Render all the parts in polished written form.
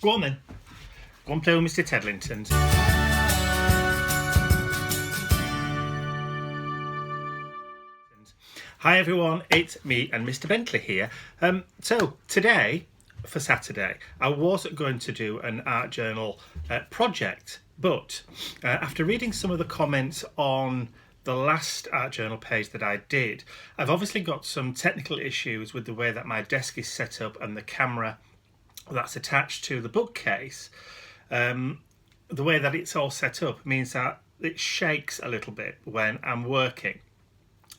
Go on then. Go and play with Mr. Tedlington's. Hi everyone, it's me and Mr. Bentley here. So today, for Saturday, I was going to do an art journal project, but after reading some of the comments on the last art journal page that I did, I've obviously got some technical issues with the way that my desk is set up and the camera that's attached to the bookcase. The way that it's all set up means that it shakes a little bit when I'm working,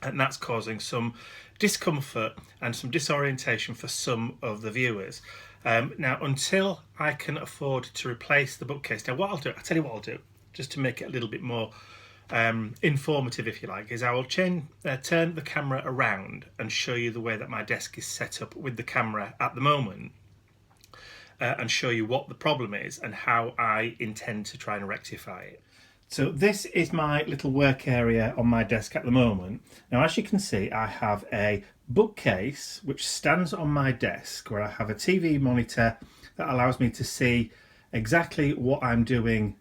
and that's causing some discomfort and some disorientation for some of the viewers. Now, until I can afford to replace the bookcase, now I'll tell you what I'll do, just to make it a little bit more informative, if you like, is I will turn the camera around and show you the way that my desk is set up with the camera at the moment, and show you what the problem is and how I intend to try and rectify it. So this is my little work area on my desk at the moment. Now, as you can see, I have a bookcase which stands on my desk where I have a TV monitor that allows me to see exactly what I'm doing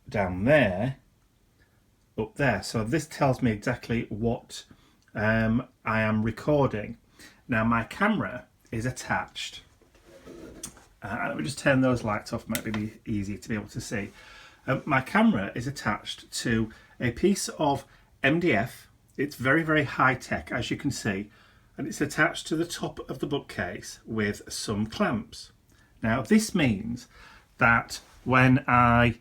down there, up there. So this tells me exactly what I am recording. Now, my camera is attached. Let me just turn those lights off, might be easier to be able to see. My camera is attached to a piece of MDF. It's very, very high tech, as you can see, and it's attached to the top of the bookcase with some clamps. Now, this means that when I'm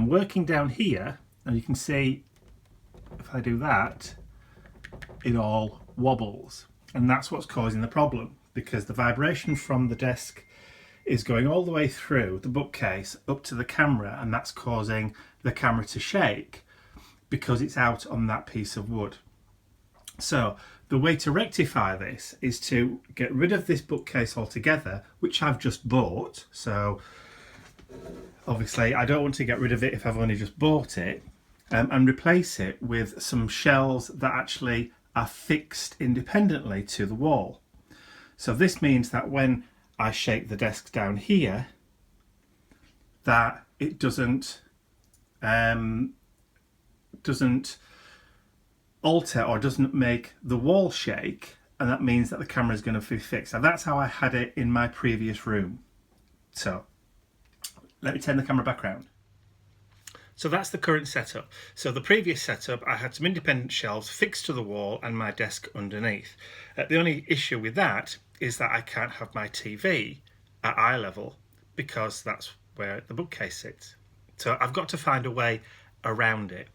working down here, and you can see if I do that, it all wobbles, and that's what's causing the problem, because the vibration from the desk is going all the way through the bookcase up to the camera, and that's causing the camera to shake because it's out on that piece of wood. So the way to rectify this is to get rid of this bookcase altogether, which I've just bought. So obviously I don't want to get rid of it if I've only just bought it, and replace it with some shelves that actually are fixed independently to the wall. So this means that when I shake the desk down here, that it doesn't alter or doesn't make the wall shake, and that means that the camera is going to be fixed. Now, that's how I had it in my previous room. So let me turn the camera back around. So that's the current setup. So the previous setup, I had some independent shelves fixed to the wall and my desk underneath. The only issue with that is that I can't have my TV at eye level because that's where the bookcase sits. So I've got to find a way around it.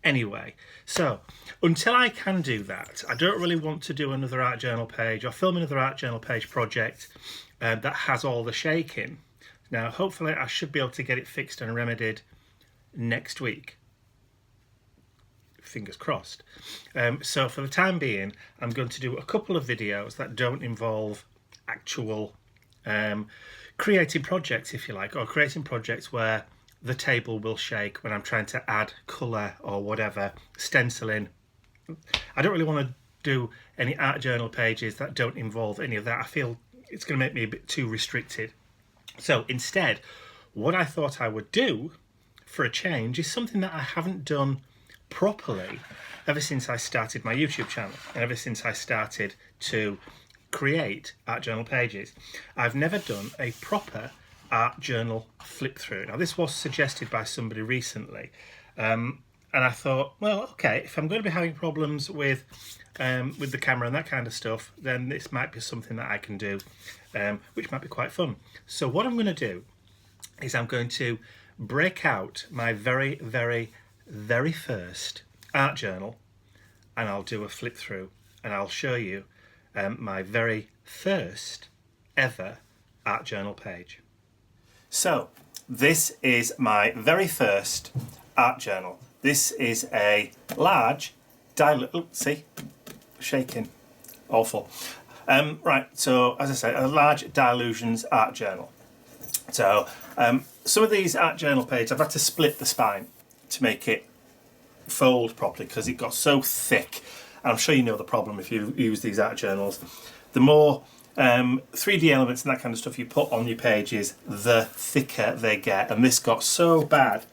Anyway, so until I can do that, I don't really want to do another art journal page or film another art journal page project that has all the shaking. Now, hopefully I should be able to get it fixed and remedied next week. Fingers crossed. So for the time being, I'm going to do a couple of videos that don't involve actual creating projects, if you like, or creating projects where the table will shake when I'm trying to add colour or whatever, stenciling. I don't really want to do any art journal pages that don't involve any of that. I feel it's going to make me a bit too restricted. So instead, what I thought I would do for a change is something that I haven't done properly ever since I started my YouTube channel and ever since I started to create art journal pages. I've never done a proper art journal flip through. Now, this was suggested by somebody recently, and I thought, well, okay, if I'm going to be having problems with the camera and that kind of stuff, then this might be something that I can do, which might be quite fun. So what I'm going to do is I'm going to break out my very, very, very first art journal, and I'll do a flip through and I'll show you my very first ever art journal page. So this is my very first art journal. This is a large see, shaking, awful. Right, so as I say, a large Dilutions art journal. So some of these art journal pages, I've had to split the spine to make it fold properly because it got so thick. And I'm sure you know the problem if you use these art journals. The more 3D elements and that kind of stuff you put on your pages, the thicker they get. And this got so bad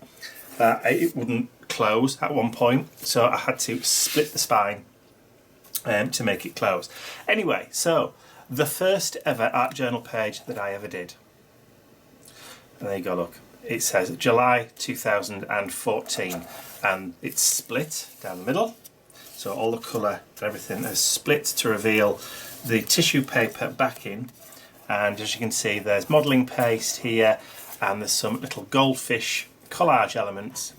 that it wouldn't close at one point, so I had to split the spine to make it close. Anyway, so the first ever art journal page that I ever did. And there you go, look. It says July 2014 and it's split down the middle. So all the colour and everything is split to reveal the tissue paper backing. And as you can see, there's modelling paste here and there's some little goldfish collage elements,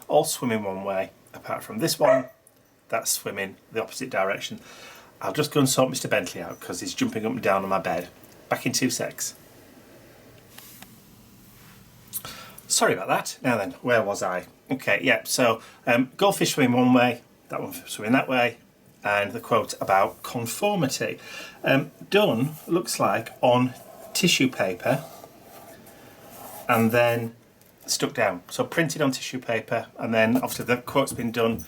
all swimming one way, apart from this one, that's swimming the opposite direction. I'll just go and sort Mr. Bentley out because he's jumping up and down on my bed. Back in 2 secs. Sorry about that. Now then, where was I? Okay, yeah, so goldfish swimming one way, that one swimming that way, and the quote about conformity. Done, looks like, on tissue paper and then stuck down. So printed on tissue paper, and then obviously the quote's been done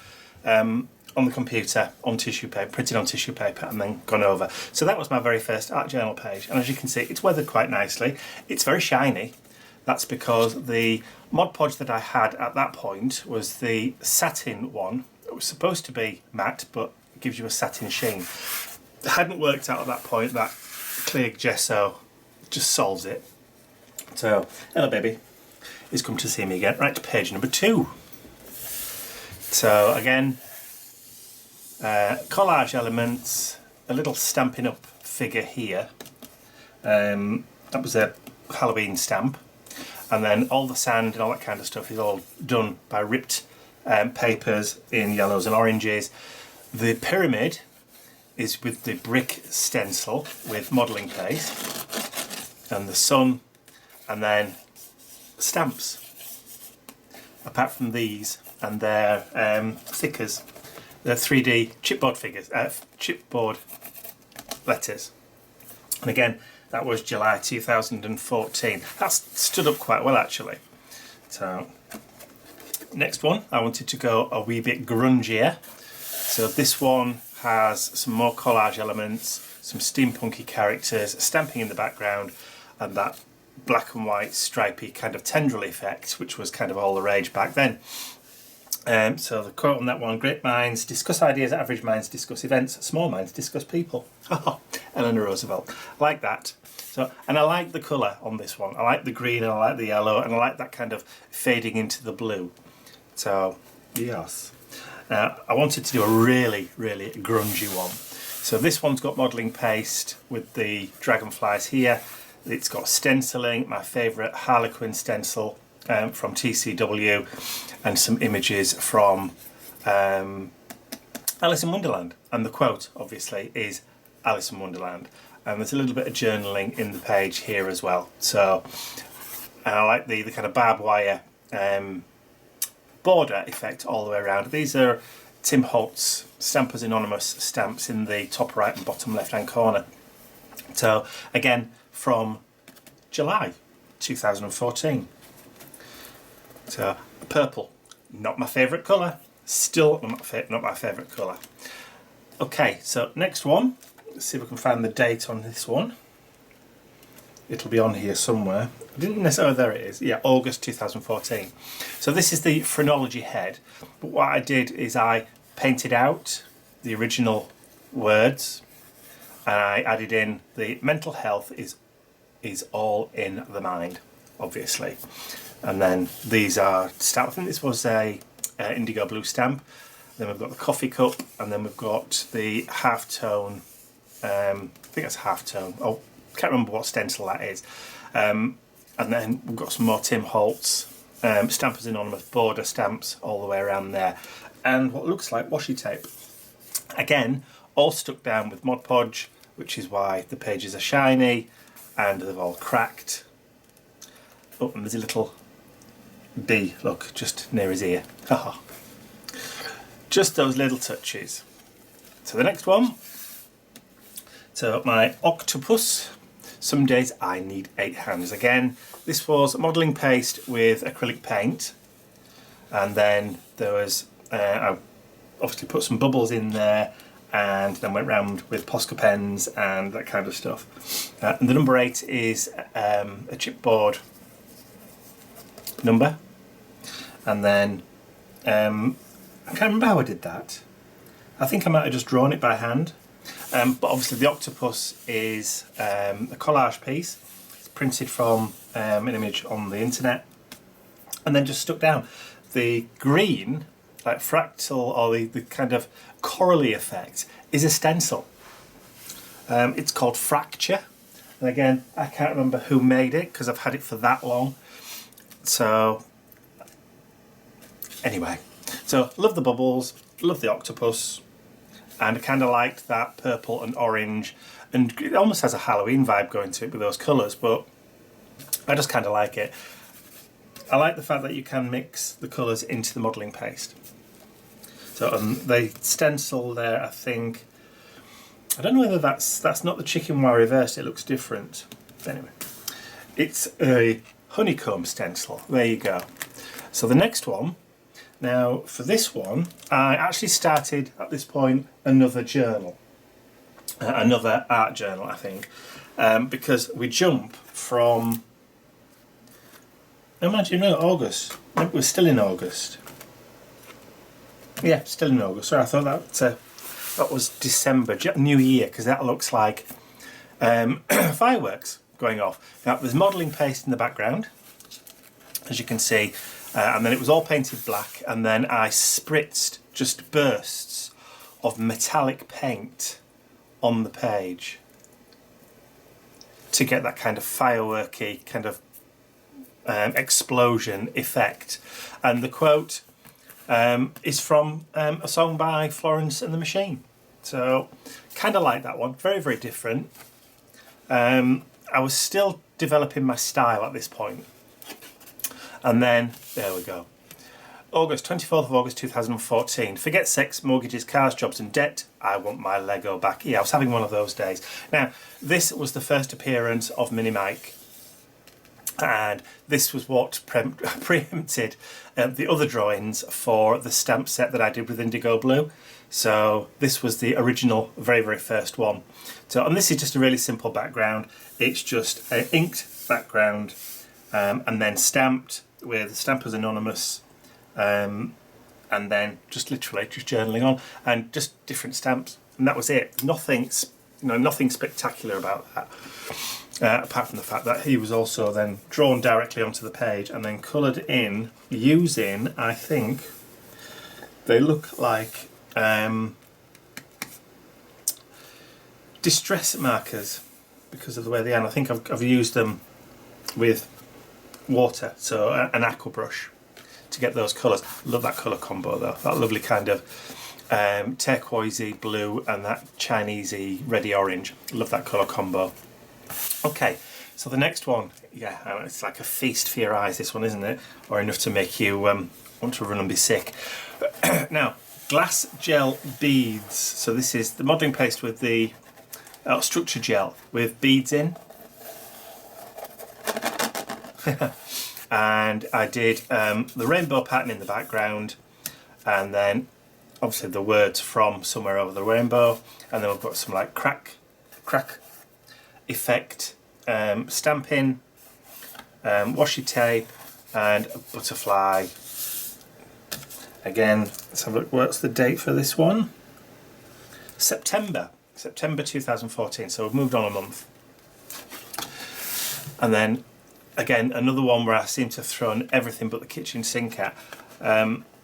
on the computer on tissue paper, printed on tissue paper, and then gone over. So that was my very first art journal page, and as you can see, it's weathered quite nicely. It's very shiny. That's because the Mod Podge that I had at that point was the satin one. It was supposed to be matte, but it gives you a satin sheen. It hadn't worked out at that point. That clear gesso just solves it. So, hello baby, he's come to see me again. Right, to page number 2. So again, collage elements, a little Stampin' Up figure here. That was a Halloween stamp. And then all the sand and all that kind of stuff is all done by ripped papers in yellows and oranges. The pyramid is with the brick stencil with modelling paste, and the sun, and then stamps. Apart from these and their stickers, they're 3D chipboard figures, chipboard letters. And again, that was July 2014. That's stood up quite well actually. So, next one, I wanted to go a wee bit grungier. So this one has some more collage elements, some steampunky characters, stamping in the background, and that black and white stripy kind of tendril effect, which was kind of all the rage back then. So the quote on that one: great minds discuss ideas, average minds discuss events, small minds discuss people. Eleanor Roosevelt. I like that. So, and I like the colour on this one. I like the green and I like the yellow and I like that kind of fading into the blue. So, yes. I wanted to do a really, really grungy one. So this one's got modelling paste with the dragonflies here. It's got stenciling, my favourite Harlequin stencil from TCW, and some images from Alice in Wonderland. And the quote, obviously, is Alice in Wonderland. And there's a little bit of journaling in the page here as well. So, and I like the kind of barbed wire border effect all the way around. These are Tim Holtz Stampers Anonymous stamps in the top right and bottom left hand corner. So again, from July 2014. So purple, not my favourite colour, still not my favourite colour. Okay, so next one, let's see if we can find the date on this one. It'll be on here somewhere. I didn't necessarily, there it is. Yeah, August 2014. So this is the phrenology head. But what I did is I painted out the original words and I added in the mental health is all in the mind, obviously. And then these are stamped. I think this was a indigo blue stamp. Then we've got the coffee cup, and then we've got the half-tone. I think that's half-tone. Oh, can't remember what stencil that is. And then we've got some more Tim Holtz Stampers Anonymous border stamps all the way around there, and what looks like washi tape. Again, all stuck down with Mod Podge, which is why the pages are shiny and they've all cracked. Oh, and there's a little bee, look, just near his ear. Just those little touches. So the next one. So my octopus. Some days I need 8 hands. Again, this was modelling paste with acrylic paint, and then there was I obviously put some bubbles in there and then went round with Posca pens and that kind of stuff. And the number 8 is a chipboard number, and then I can't remember how I did that. I think I might have just drawn it by hand, but obviously the octopus is a collage piece. It's printed from an image on the internet and then just stuck down. The green, like fractal, or the kind of corally effect, is a stencil. It's called Fracture, and again I can't remember who made it because I've had it for that long. So anyway, so love the bubbles, love the octopus, and I kind of liked that purple and orange, and it almost has a Halloween vibe going to it with those colours, but I just kind of like it. I like the fact that you can mix the colours into the modelling paste. So the stencil there, I think, I don't know whether that's not the chicken wire reversed, it looks different. Anyway, it's a honeycomb stencil, there you go. So the next one, now for this one, I actually started at this point another journal, another art journal I think, because we jump from, imagine, no, August, we're still in August. Yeah, still in August. Sorry, I thought that was December, New Year, because that looks like fireworks going off. Now, there's modelling paste in the background, as you can see, and then it was all painted black, and then I spritzed just bursts of metallic paint on the page to get that kind of fireworky kind of explosion effect. And the quote is from a song by Florence and the Machine. So kind of like that one, very, very different. I was still developing my style at this point. And then, there we go. August, 24th of August 2014. Forget sex, mortgages, cars, jobs and debt. I want my Lego back. Yeah, I was having one of those days. Now, this was the first appearance of Mini Mike. And this was what preempted the other drawings for the stamp set that I did with Indigo Blue. So this was the original, very, very first one. So, and this is just a really simple background. It's just an inked background and then stamped with Stampers Anonymous, and then just literally just journaling on and just different stamps, and that was it. Nothing, nothing spectacular about that. Apart from the fact that he was also then drawn directly onto the page and then coloured in using, I think, they look like distress markers because of the way they are. And I think I've used them with water, so an aqua brush to get those colours. Love that colour combo though, that lovely kind of turquoisey blue and that Chinesey reddy orange. Love that colour combo. Okay, so the next one, yeah, it's like a feast for your eyes, this one, isn't it? Or enough to make you want to run and be sick. Now, glass gel beads. So this is the modelling paste with the structure gel with beads in. And I did the rainbow pattern in the background, and then obviously the words from Somewhere Over the Rainbow, and then we've got some like crack effect, stamping, washi tape, and a butterfly. Again, let's have a look. What's the date for this one? September 2014. So we've moved on a month. And then again, another one where I seem to have thrown everything but the kitchen sink at.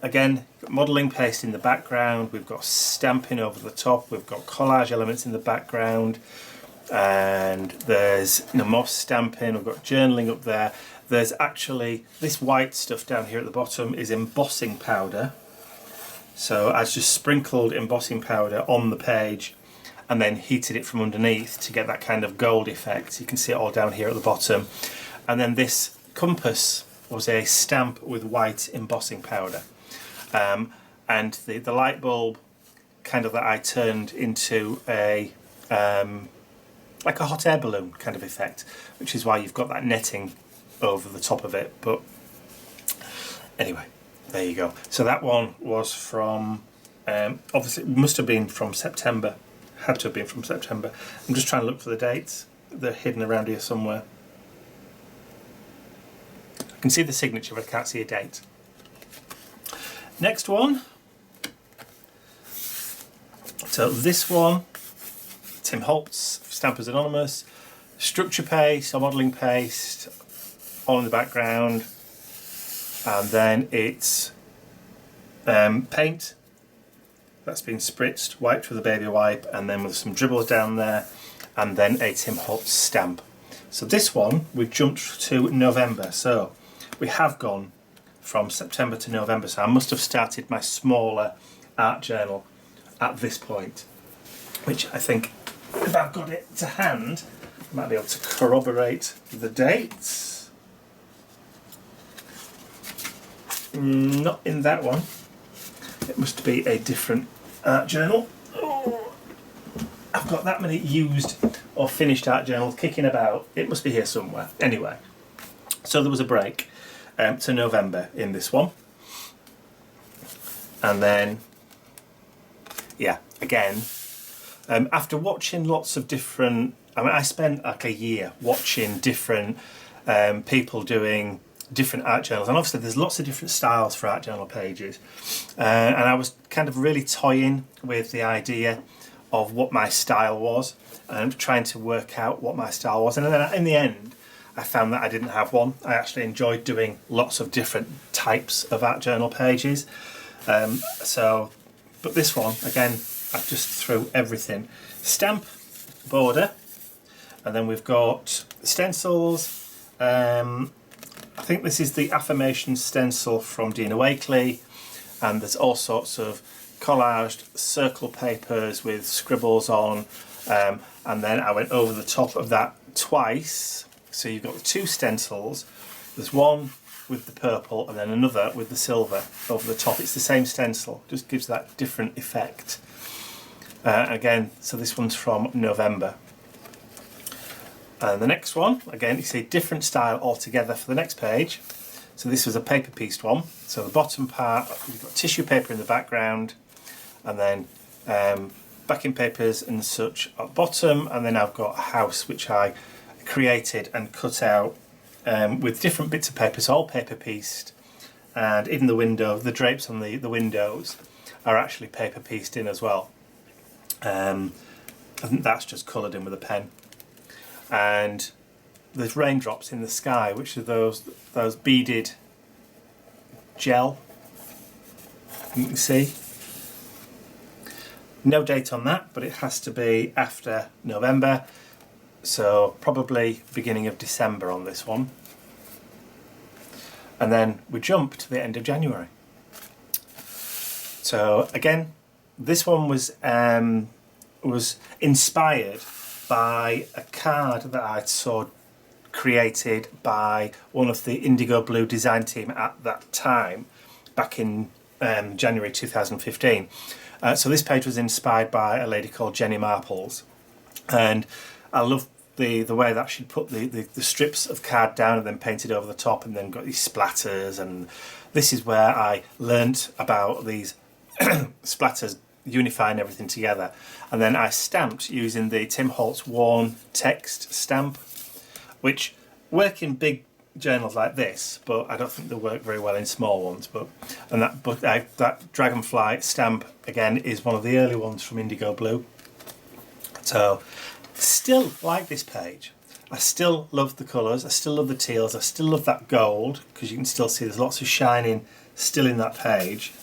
Again, modelling paste in the background, we've got stamping over the top, we've got collage elements in the background, and there's more stamping, we've got journaling up there. There's actually this white stuff down here at the bottom is embossing powder. So I just sprinkled embossing powder on the page and then heated it from underneath to get that kind of gold effect. You can see it all down here at the bottom. And then this compass was a stamp with white embossing powder. And the light bulb kind of that I turned into a like a hot air balloon kind of effect, which is why you've got that netting over the top of it. But anyway, there you go. So that one was from Obviously it must have been from September, had to have been from September. I'm just trying to look for the dates. They're hidden around here somewhere. I can see the signature but I can't see a date. Next one. So this one, Tim Holtz, Stampers Anonymous, structure paste or modelling paste, all in the background, and then it's paint that's been spritzed, wiped with a baby wipe, and then with some dribbles down there, and then a Tim Holtz stamp. So this one, we've jumped to November, so we have gone from September to November, so I must have started my smaller art journal at this point, which I think, if I've got it to hand, I might be able to corroborate the dates. Not in that one. It must be a different art journal. Oh, I've got that many used or finished art journals kicking about. It must be here somewhere. Anyway, so there was a break to November in this one. And then, yeah, again, after watching lots of different, I spent like a year watching different people doing different art journals, and obviously there's lots of different styles for art journal pages, and I was kind of really toying with the idea of what my style was and trying to work out what my style was, and then in the end I found that I didn't have one. I actually enjoyed doing lots of different types of art journal pages, but this one, again, I've just threw everything. Stamp, border, and then we've got stencils. I think this is the affirmation stencil from Dina Wakley, and there's all sorts of collaged circle papers with scribbles on, and then I went over the top of that twice, so you've got the two stencils. There's one with the purple and then another with the silver over the top. It's the same stencil, just gives that different effect. Again, so this one's from November. And the next one, again, you see different style altogether for the next page. So this was a paper pieced one. So the bottom part, you've got tissue paper in the background, and then backing papers and such at the bottom. And then I've got a house which I created and cut out with different bits of paper, so all paper pieced. And even the window, the drapes on the windows are actually paper pieced in as well. I think that's just coloured in with a pen. And there's raindrops in the sky, which are those beaded gel. You can see. No date on that, but it has to be after November, so probably beginning of December on this one. And then we jump to the end of January. So again, this one was inspired by a card that I saw created by one of the Indigo Blue design team at that time, back in January 2015. So this page was inspired by a lady called Jenny Marples, and I love the way that she put the strips of card down and then painted over the top, and then got these splatters. And this is where I learnt about these splatters unifying everything together. And then I stamped using the Tim Holtz worn text stamp, which work in big journals like this, but I don't think they work very well in small ones. That dragonfly stamp again is one of the early ones from Indigo Blue. So still like this page. I still love the colours, I still love the teals, I still love that gold, because you can still see there's lots of shining still in that page.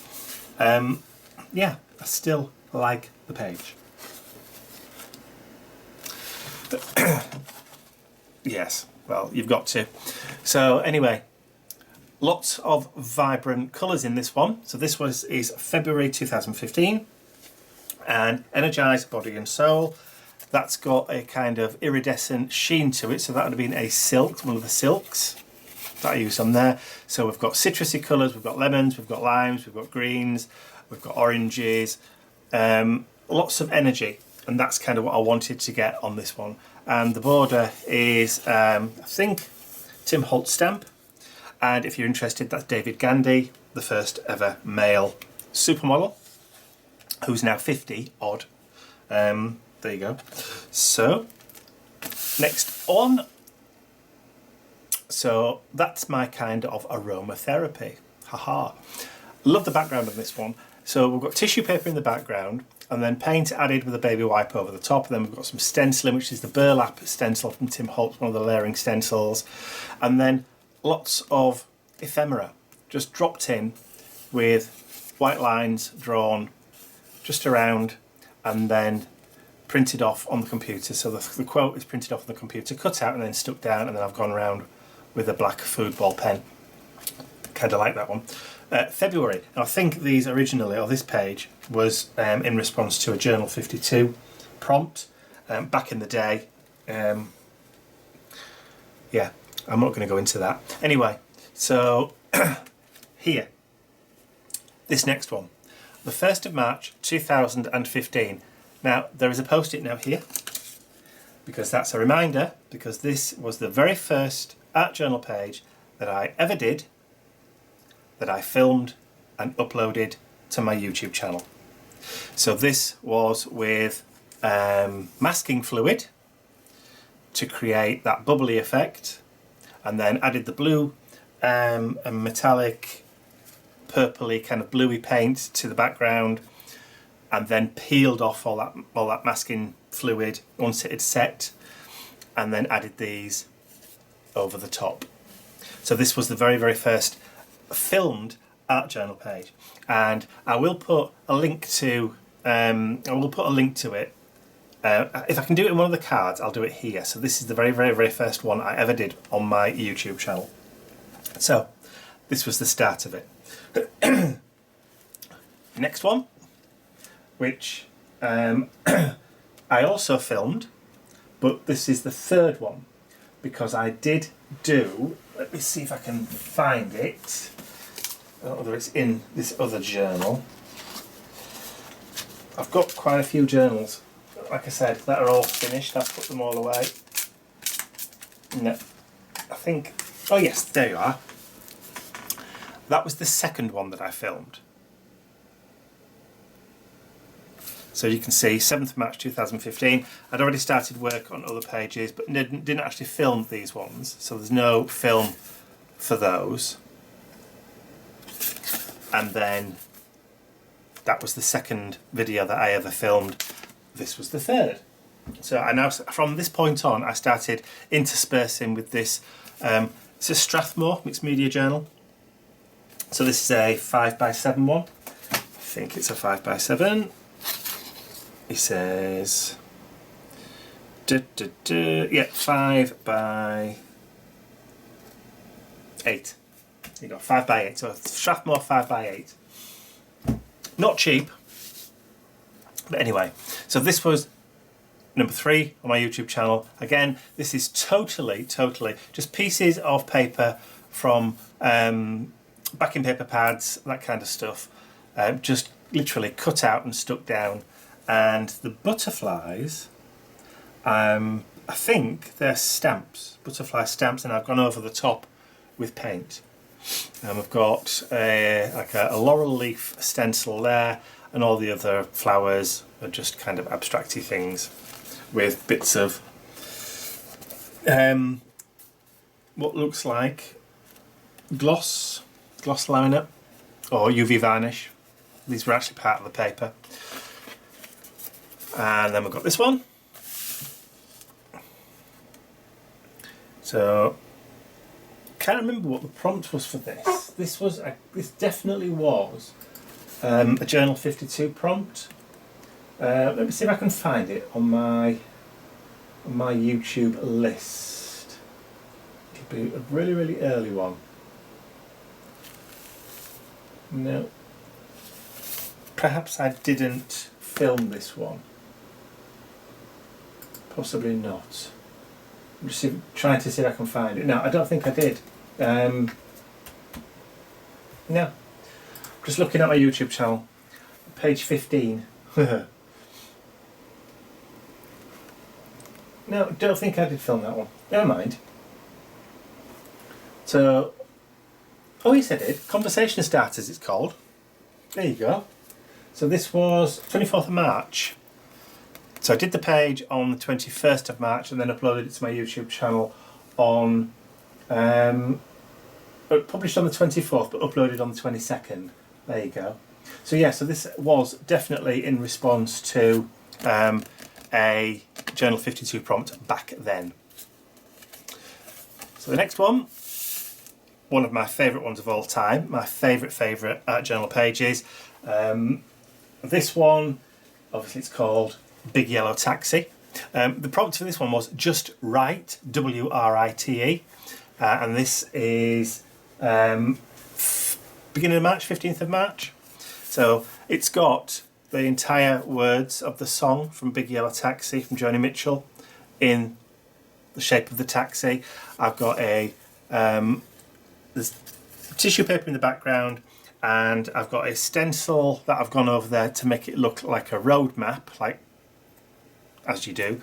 Yeah, I still like the page. Yes, well, you've got to. So anyway, lots of vibrant colours in this one. So this is February 2015, and Energised Body and Soul. That's got a kind of iridescent sheen to it, so that would have been a silk, one of the silks that I used on there. So we've got citrusy colours, we've got lemons, we've got limes, we've got greens, we've got oranges, lots of energy, and that's kind of what I wanted to get on this one. And the border is, I think, Tim Holtz stamp, and if you're interested, that's David Gandy, the first ever male supermodel. who's now 50 odd. There you go. So, next on. So that's my kind of aromatherapy. Haha. Love the background on this one. So we've got tissue paper in the background, and then paint added with a baby wipe over the top. And then we've got some stenciling, which is the burlap stencil from Tim Holtz, one of the layering stencils. And then lots of ephemera, just dropped in with white lines drawn just around, and then printed off on the computer. So the quote is printed off on the computer, cut out and then stuck down, and then I've gone around with a black football pen. Kind of like that one. February. Now, I think these originally, or this page, was in response to a Journal 52 prompt back in the day. Yeah, I'm not going to go into that. Anyway, so here, this next one, the 1st of March 2015. Now, there is a post-it note here, because that's a reminder, because this was the very first art journal page that I ever did, that I filmed and uploaded to my YouTube channel. So this was with masking fluid to create that bubbly effect, and then added the blue and metallic purpley kind of bluey paint to the background, and then peeled off all that masking fluid once it had set, and then added these over the top. So this was the very, very first filmed art journal page, and I will put a link to it. If I can do it in one of the cards, I'll do it here. So this is the very, very, very first one I ever did on my YouTube channel. So this was the start of it. Next one, which I also filmed, but this is the third one, because I did do, let me see if I can find it, whether it's in this other journal. I've got quite a few journals, like I said, that are all finished. I've put them all away. No, I think, oh yes, there you are. That was the second one that I filmed. So you can see 7th of March 2015. I'd already started work on other pages, but didn't actually film these ones. So there's no film for those. And then that was the second video that I ever filmed. This was the third. So I now, from this point on, I started interspersing with this. It's a Strathmore mixed media journal. So this is a 5x7 one. I think it's a 5x7. He says, yeah, 5 by 8. You got 5 by 8. So Strathmore 5 by 8. Not cheap, but anyway. So this was number 3 on my YouTube channel. Again, this is totally just pieces of paper from backing paper pads, that kind of stuff. Just literally cut out and stuck down. And the butterflies, I think they're stamps, butterfly stamps, and I've gone over the top with paint. And we've got like a laurel leaf stencil there, and all the other flowers are just kind of abstracty things with bits of what looks like gloss liner or UV varnish. These were actually part of the paper. And then we've got this one. So, can't remember what the prompt was for this. This definitely was a Journal 52 prompt. Let me see if I can find it on my YouTube list. It'll be a really, really early one. No. Perhaps I didn't film this one. Possibly not. I'm just trying to see if I can find it. No, I don't think I did. No. Just looking at my YouTube channel, page 15. No, don't think I did film that one. Never mind. So, oh yes I did. Conversation Starters it's called. There you go. So this was 24th of March. So I did the page on the 21st of March and then uploaded it to my YouTube channel on, published on the 24th but uploaded on the 22nd. There you go. So yeah, so this was definitely in response to a Journal 52 prompt back then. So the next one of my favourite ones of all time, my favourite art journal pages. This one, obviously it's called Big Yellow Taxi. The prompt for this one was just write, W-R-I-T-E, and this is beginning of March, 15th of March. So it's got the entire words of the song from Big Yellow Taxi from Joni Mitchell in the shape of the taxi. I've got there's tissue paper in the background, and I've got a stencil that I've gone over there to make it look like a road map, like as you do.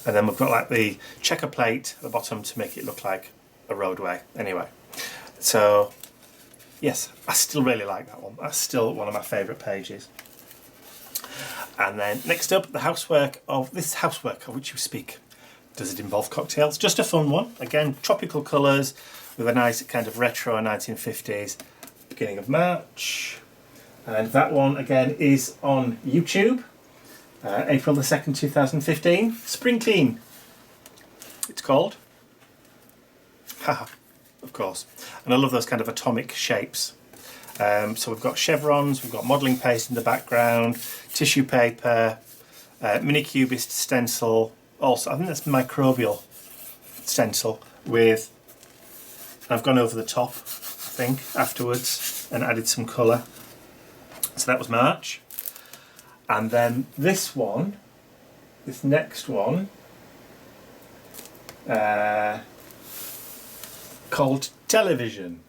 And then we've got like the checker plate at the bottom to make it look like a roadway. Anyway, so yes, I still really like that one. That's still one of my favourite pages. And then next up, the housework of which you speak. Does it involve cocktails? Just a fun one. Again, tropical colours with a nice kind of retro 1950s. Beginning of March. And that one again is on YouTube. April the 2nd, 2015. Spring Clean, it's called. Haha, of course. And I love those kind of atomic shapes. So we've got chevrons, we've got modelling paste in the background, tissue paper, mini cubist stencil. Also, I think that's microbial stencil with, I've gone over the top, I think, afterwards and added some colour. So that was March. And then this next one, called Television.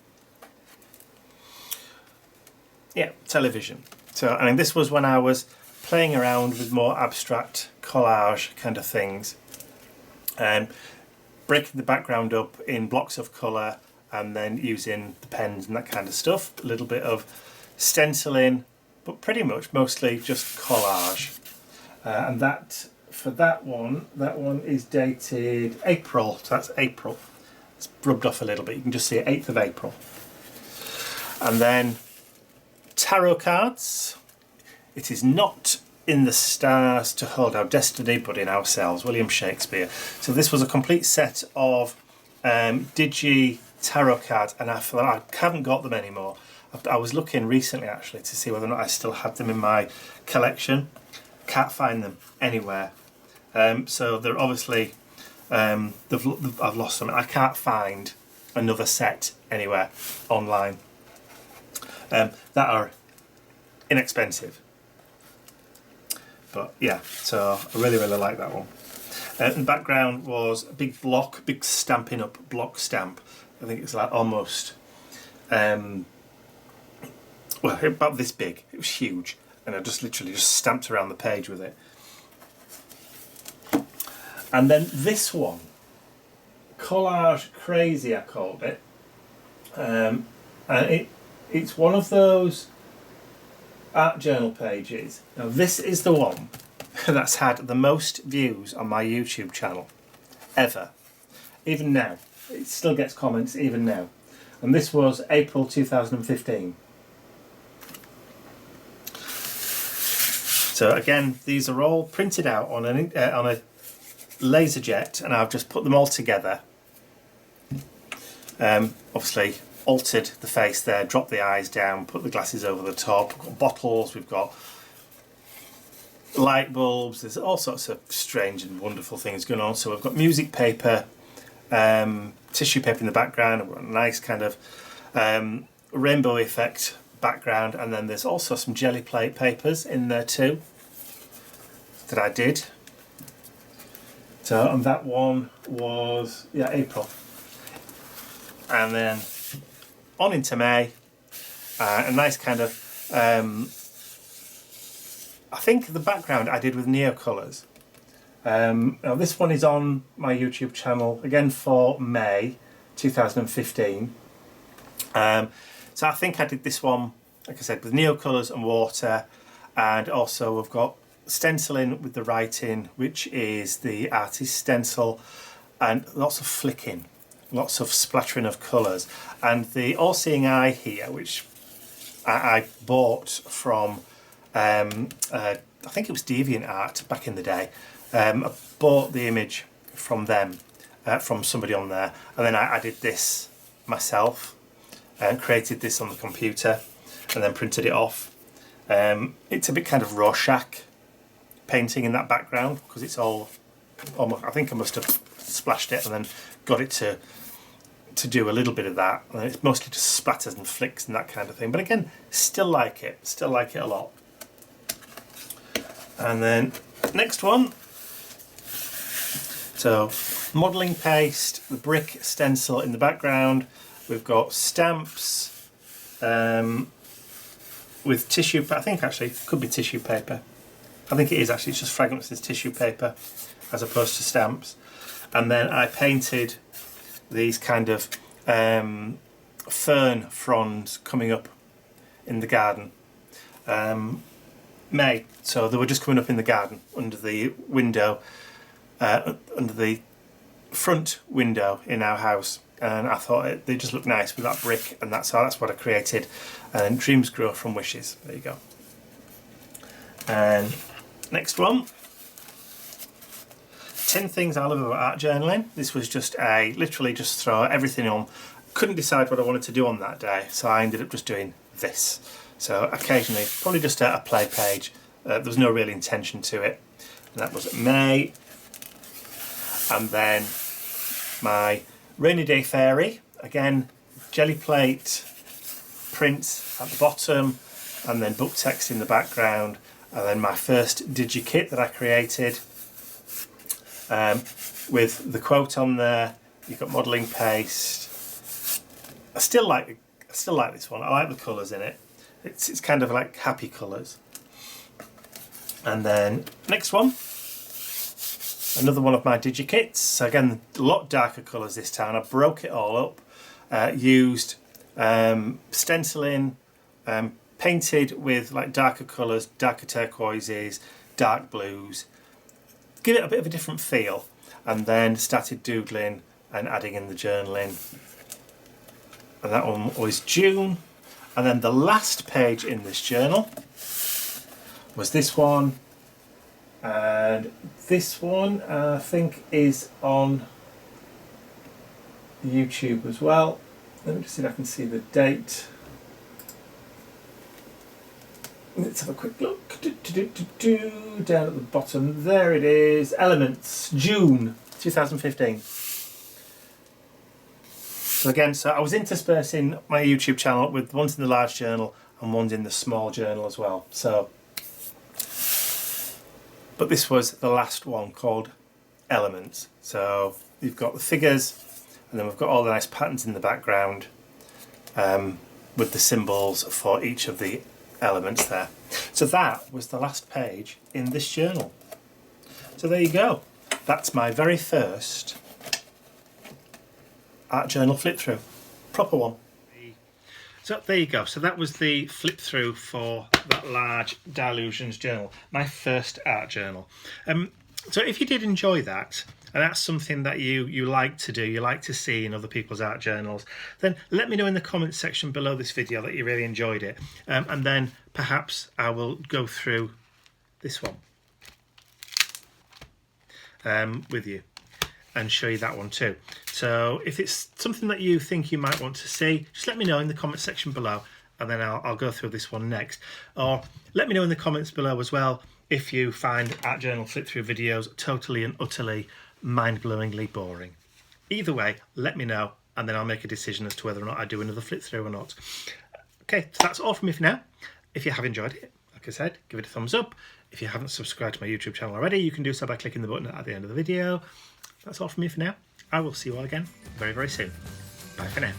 Yeah, television. So, I mean, this was when I was playing around with more abstract collage kind of things, and breaking the background up in blocks of colour and then using the pens and that kind of stuff. A little bit of stenciling, but pretty much mostly just collage. And that, for that one is dated April, so that's April. It's rubbed off a little bit, you can just see it, 8th of April. And then tarot cards. It is not in the stars to hold our destiny, but in ourselves, William Shakespeare. So this was a complete set of Digi tarot cards, and I haven't got them anymore. I was looking recently actually to see whether or not I still had them in my collection. Can't find them anywhere. So they're obviously, I've lost them. I can't find another set anywhere online that are inexpensive. But yeah, so I really like that one. In the background was a big block, big Stampin' Up block stamp. I think it's like almost, well, about this big. It was huge, and I just literally just stamped around the page with it. And then this one, Collage Crazy, I called it, and it's one of those art journal pages. Now this is the one that's had the most views on my YouTube channel ever, even now. It still gets comments even now, and this was April 2015. So again, these are all printed out on a laser jet, and I've just put them all together. Obviously altered the face there, dropped the eyes down, put the glasses over the top. We've got bottles, we've got light bulbs, there's all sorts of strange and wonderful things going on. So we've got music paper, tissue paper in the background, we've got a nice kind of rainbow effect background, and then there's also some jelly plate papers in there too that I did. So, and that one was, yeah, April. And then on into May, a nice kind of, I think the background I did with Neo colours. Now this one is on my YouTube channel, again for May 2015. So I think I did this one, like I said, with Neo colours and water, and also we've got stenciling with the writing, which is the artist stencil, and lots of flicking, lots of splattering of colours, and the all-seeing eye here, which I bought from I think it was DeviantArt back in the day. I bought the image from them, from somebody on there, and then I did this myself and created this on the computer and then printed it off. It's a bit kind of Rorschach painting in that background because it's all almost, I think I must have splashed it and then got it to do a little bit of that, and it's mostly just splatters and flicks and that kind of thing, but again, still like it a lot. And then next one, so modelling paste, the brick stencil in the background. We've got stamps with tissue, I think actually it could be tissue paper. I think it is actually, it's just fragrances tissue paper as opposed to stamps. And then I painted these kind of fern fronds coming up in the garden. May, so they were just coming up in the garden under the window, under the front window in our house, and I thought they just look nice with that brick, and that's what I created. And dreams grow from wishes. There you go. And next one, 10 things I love about art journaling. This was just literally just throw everything on. Couldn't decide what I wanted to do on that day, so I ended up just doing this. So occasionally, probably just a play page. There was no real intention to it. And that was May. And then my rainy day fairy. Again, jelly plate, prints at the bottom, and then book text in the background. And then my first digi-kit that I created with the quote on there. You've got modelling paste. I still like this one. I like the colours in it. It's kind of like happy colours. And then next one, another one of my digi-kits. So again, a lot darker colours this time. I broke it all up, used stenciling, painted with like darker colours, darker turquoises, dark blues, give it a bit of a different feel, and then started doodling and adding in the journaling. And that one was June. And then the last page in this journal was this one, and this one I think is on YouTube as well. Let me just see if I can see the date. Let's have a quick look. Down at the bottom, there it is. Elements, June 2015. So again, so I was interspersing my YouTube channel with ones in the large journal and ones in the small journal as well. So, but this was the last one called Elements. So you've got the figures, and then we've got all the nice patterns in the background with the symbols for each of the elements there. So that was the last page in this journal. So there you go. That's my very first art journal flip through, proper one. So there you go. So that was the flip through for that large Dilutions journal, my first art journal. So if you did enjoy that, and that's something that you like to do, you like to see in other people's art journals, then let me know in the comments section below this video that you really enjoyed it, and then perhaps I will go through this one with you and show you that one too. So if it's something that you think you might want to see, just let me know in the comment section below, and then I'll go through this one next. Or let me know in the comments below as well if you find art journal flip through videos totally and utterly mind-blowingly boring. Either way, let me know, and then I'll make a decision as to whether or not I do another flip through or not. Okay, so that's all from me for now. If you have enjoyed it, like I said, give it a thumbs up. If you haven't subscribed to my YouTube channel already, you can do so by clicking the button at the end of the video. That's all from me for now. I will see you all again very, very soon. Bye for now.